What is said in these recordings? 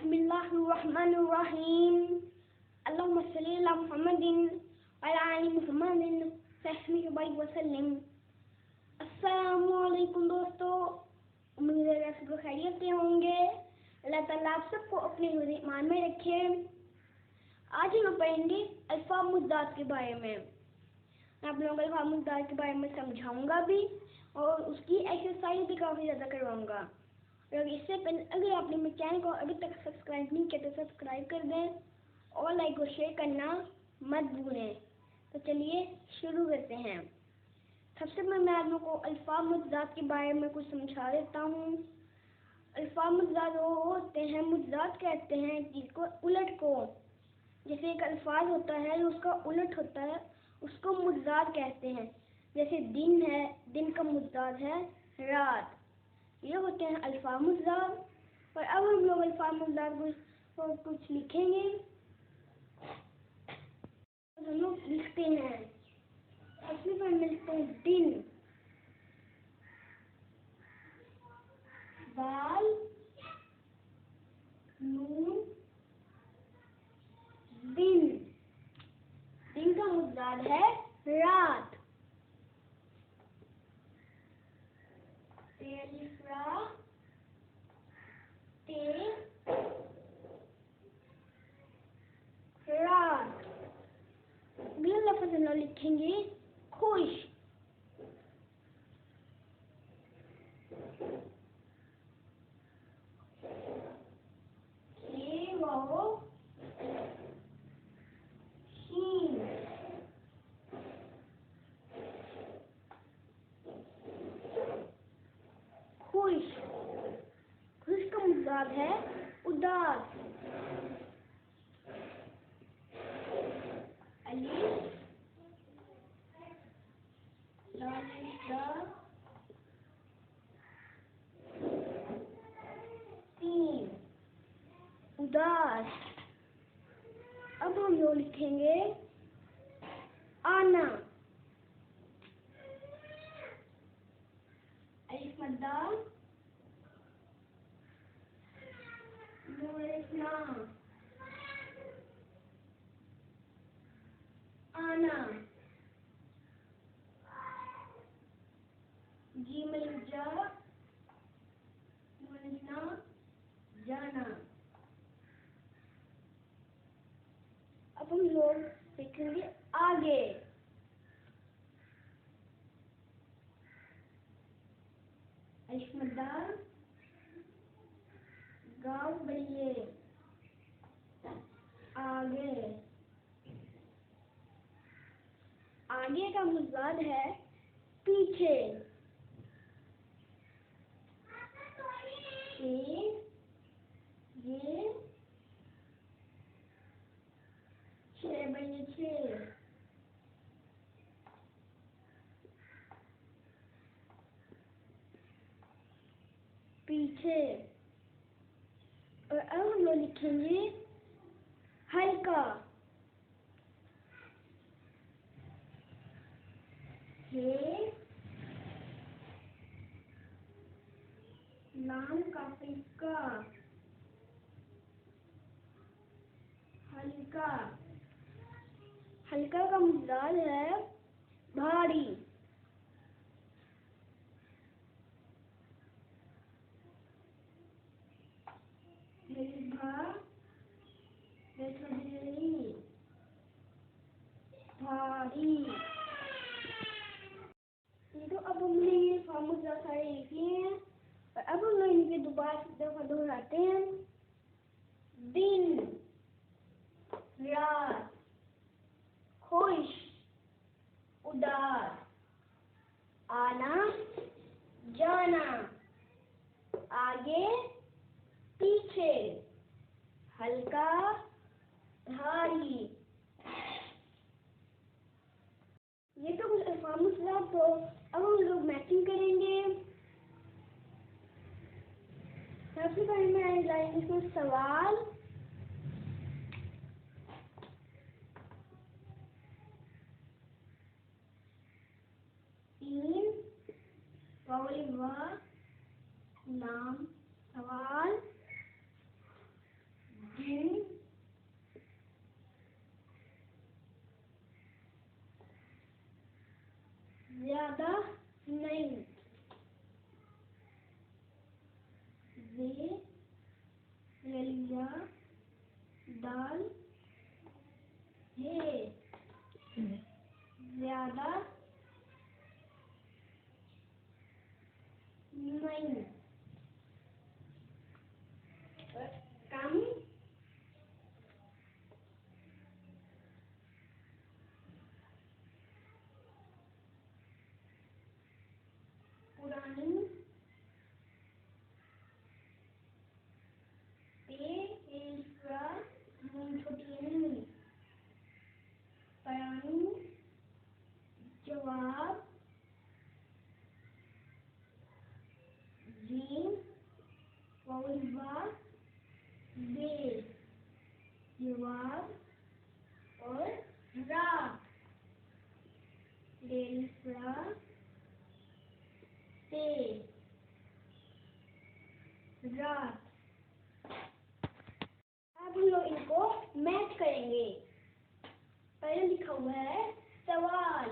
बिस्मिल्लाहिर्रहमानिर्रहीम अल्लाहुम्मा सल्ली अला मुहम्मदिन व अला आलि मुहम्मदिन सहमीहि वसल्लम। अस्सलाम वालेकुम दोस्तों, उम्मीद है आप सब खैरियत से होंगे। अल्लाह ताला आप सबको अपने ईमान में रखे। आज हम पढ़ेंगे अल्फाज मुत्तज़ाद के बारे में। मैं आप लोगों को अल्फाज मुत्तज़ाद के बारे में समझाऊंगा भी और उसकी एक्सरसाइज भी काफ़ी ज़्यादा करवाऊंगा। और इससे पहले अगर आपने मेरे चैनल को अभी तक सब्सक्राइब नहीं किया तो सब्सक्राइब कर दें और लाइक और शेयर करना मत भूलें। तो चलिए शुरू करते हैं। सबसे पहले मैं आप लोगों को अल्फाज मुत्तज़ाद के बारे में कुछ समझा देता हूँ। अल्फाज मुत्तज़ाद वो होते हैं, मुत्तज़ाद कहते हैं जिसको उलट को, जैसे एक अल्फाज होता है जो उसका उलट होता है उसको मुत्तज़ाद कहते हैं। जैसे दिन है, दिन का मुत्तज़ाद है रात। ये होते हैं अल्फाज मुत्तज़ाद। और अब हम लोग अल्फाज मुत्तज़ाद को कुछ लिखेंगे। हम लोग लिखते हैं, सबसे पहले लिखते हैं दिन, दाल नून दिन। दिन का मुत्तज़ाद है रात। रात। अगला लफ्ज़ हम लोग लिखेंगे खुश। खुश। खुश का मुत्तज़ाद है उदास। अलिफ लाम तीन उदास। अब हम लोग लिखेंगे आना। अलिफ मद्दा आना। जीम जा जाना। अब हम लोग लिखेंगे आगे। अलिफ मद्दा गाँव बलिए आगे। आगे का मुत्तज़ाद है पीछे। ये छः बलिए छः। पीछे। और अब हम लोग लिखेंगे हल्का। लाम काफी का हल्का। हल्का का मुत्तज़ाद है भारी। भारी। तो अब हमने ये फार्मूला सारे लिख लिए हैं और अब हम लोग इनके दोबारा दोहराते हैं। दिन रात खुश उदास आना जाना आगे पीछे हल्का भारी। ये तो कुछ अल्फाज मुत्तज़ाद। तो अब हम लोग मैचिंग करेंगे। सबसे पहले मैं लाएंगे इसमें सवाल। तीन वाव लाम सवाल। दाल है ज्यादा नहीं कम पुरानी जवाब जीम दे जवाब और रात रात। अब हम लोग इनको मैच करेंगे। पहले लिखा हुआ है सवाल,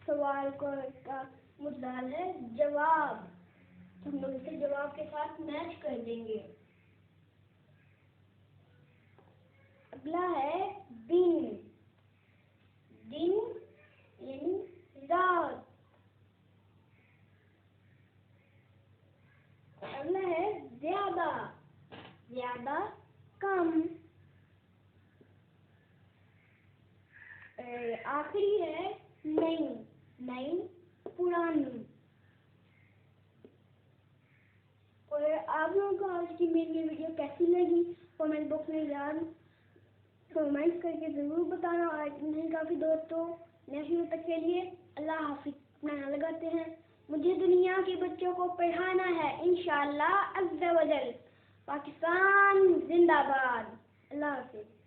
सवाल का मुद्दाल है जवाब, हम लोग इसे जवाब के साथ मैच कर देंगे। अगला है दिन, दिन यानी रात। अगला है ज्यादा, ज्यादा कम। आखिरी है नई, नई पुरानी। और आप लोगों को आज की मेरी वीडियो कैसी लगी कमेंट बॉक्स में यार कमेंट करके ज़रूर बताना। और नहीं काफ़ी दोस्तों नेक्स्ट वीडियो तक के लिए अल्लाह हाफिज़। अपना ध्यान लगाते हैं। मुझे दुनिया के बच्चों को पढ़ाना है इंशाअल्लाह अज़्ज़ा वजल। पाकिस्तान जिंदाबाद। अल्लाह हाफिज़।